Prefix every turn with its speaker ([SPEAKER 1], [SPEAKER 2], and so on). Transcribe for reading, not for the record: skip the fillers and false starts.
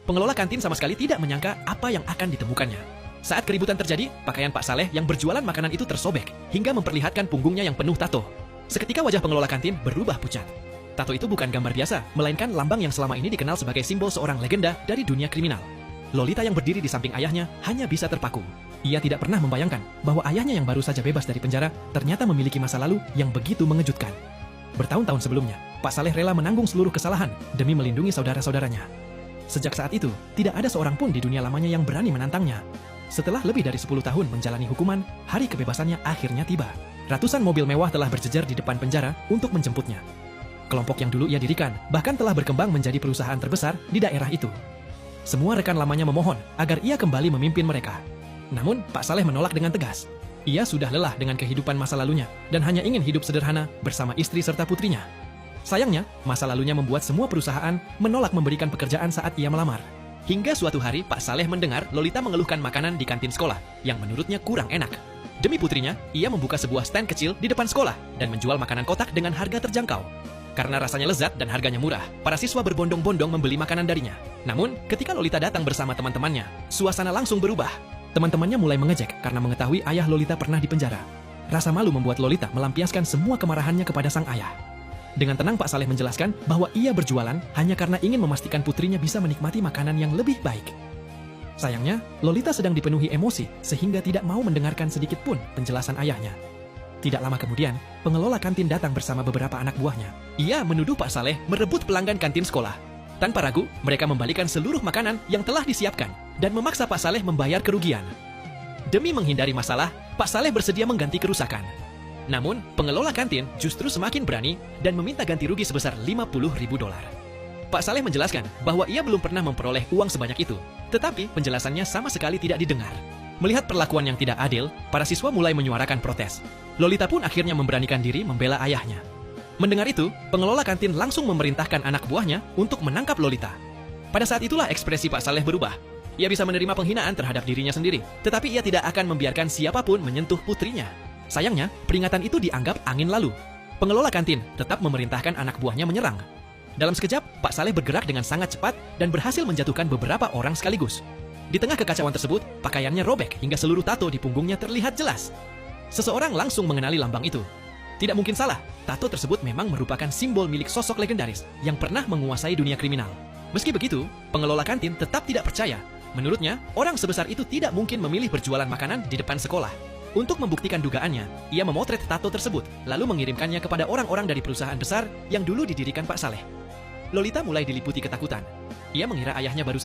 [SPEAKER 1] Pengelola kantin sama sekali tidak menyangka apa yang akan ditemukannya. Saat keributan terjadi, pakaian Pak Saleh yang berjualan makanan itu tersobek hingga memperlihatkan punggungnya yang penuh tato. Seketika wajah pengelola kantin berubah pucat. Tato itu bukan gambar biasa, melainkan lambang yang selama ini dikenal sebagai simbol seorang legenda dari dunia kriminal. Lolita yang berdiri di samping ayahnya hanya bisa terpaku. Ia tidak pernah membayangkan bahwa ayahnya yang baru saja bebas dari penjara ternyata memiliki masa lalu yang begitu mengejutkan. Bertahun-tahun sebelumnya, Pak Saleh rela menanggung seluruh kesalahan demi melindungi saudara-saudaranya. Sejak saat itu, tidak ada seorang pun di dunia lamanya yang berani menantangnya. Setelah lebih dari 10 tahun menjalani hukuman, hari kebebasannya akhirnya tiba. Ratusan mobil mewah telah berjejer di depan penjara untuk menjemputnya. Kelompok yang dulu ia dirikan bahkan telah berkembang menjadi perusahaan terbesar di daerah itu. Semua rekan lamanya memohon agar ia kembali memimpin mereka. Namun, Pak Saleh menolak dengan tegas. Ia sudah lelah dengan kehidupan masa lalunya dan hanya ingin hidup sederhana bersama istri serta putrinya. Sayangnya, masa lalunya membuat semua perusahaan menolak memberikan pekerjaan saat ia melamar. Hingga suatu hari, Pak Saleh mendengar Lolita mengeluhkan makanan di kantin sekolah yang menurutnya kurang enak. Demi putrinya, ia membuka sebuah stand kecil di depan sekolah dan menjual makanan kotak dengan harga terjangkau. Karena rasanya lezat dan harganya murah, para siswa berbondong-bondong membeli makanan darinya. Namun, ketika Lolita datang bersama teman-temannya, suasana langsung berubah. Teman-temannya mulai mengejek karena mengetahui ayah Lolita pernah dipenjara. Rasa malu membuat Lolita melampiaskan semua kemarahannya kepada sang ayah. Dengan tenang Pak Saleh menjelaskan bahwa ia berjualan hanya karena ingin memastikan putrinya bisa menikmati makanan yang lebih baik. Sayangnya, Lolita sedang dipenuhi emosi sehingga tidak mau mendengarkan sedikit pun penjelasan ayahnya. Tidak lama kemudian, pengelola kantin datang bersama beberapa anak buahnya. Ia menuduh Pak Saleh merebut pelanggan kantin sekolah. Tanpa ragu, mereka membalikan seluruh makanan yang telah disiapkan dan memaksa Pak Saleh membayar kerugian. Demi menghindari masalah, Pak Saleh bersedia mengganti kerusakan. Namun, pengelola kantin justru semakin berani dan meminta ganti rugi sebesar $50.000. Pak Saleh menjelaskan bahwa ia belum pernah memperoleh uang sebanyak itu, tetapi penjelasannya sama sekali tidak didengar. Melihat perlakuan yang tidak adil, para siswa mulai menyuarakan protes. Lolita pun akhirnya memberanikan diri membela ayahnya. Mendengar itu, pengelola kantin langsung memerintahkan anak buahnya untuk menangkap Lolita. Pada saat itulah ekspresi Pak Saleh berubah. Ia bisa menerima penghinaan terhadap dirinya sendiri, tetapi ia tidak akan membiarkan siapapun menyentuh putrinya. Sayangnya, peringatan itu dianggap angin lalu. Pengelola kantin tetap memerintahkan anak buahnya menyerang. Dalam sekejap, Pak Saleh bergerak dengan sangat cepat dan berhasil menjatuhkan beberapa orang sekaligus. Di tengah kekacauan tersebut, pakaiannya robek hingga seluruh tato di punggungnya terlihat jelas. Seseorang langsung mengenali lambang itu. Tidak mungkin salah, tato tersebut memang merupakan simbol milik sosok legendaris yang pernah menguasai dunia kriminal. Meski begitu, pengelola kantin tetap tidak percaya. Menurutnya, orang sebesar itu tidak mungkin memilih berjualan makanan di depan sekolah. Untuk membuktikan dugaannya, ia memotret tato tersebut, lalu mengirimkannya kepada orang-orang dari perusahaan besar yang dulu didirikan Pak Saleh. Lolita mulai diliputi ketakutan. Ia mengira ayahnya baru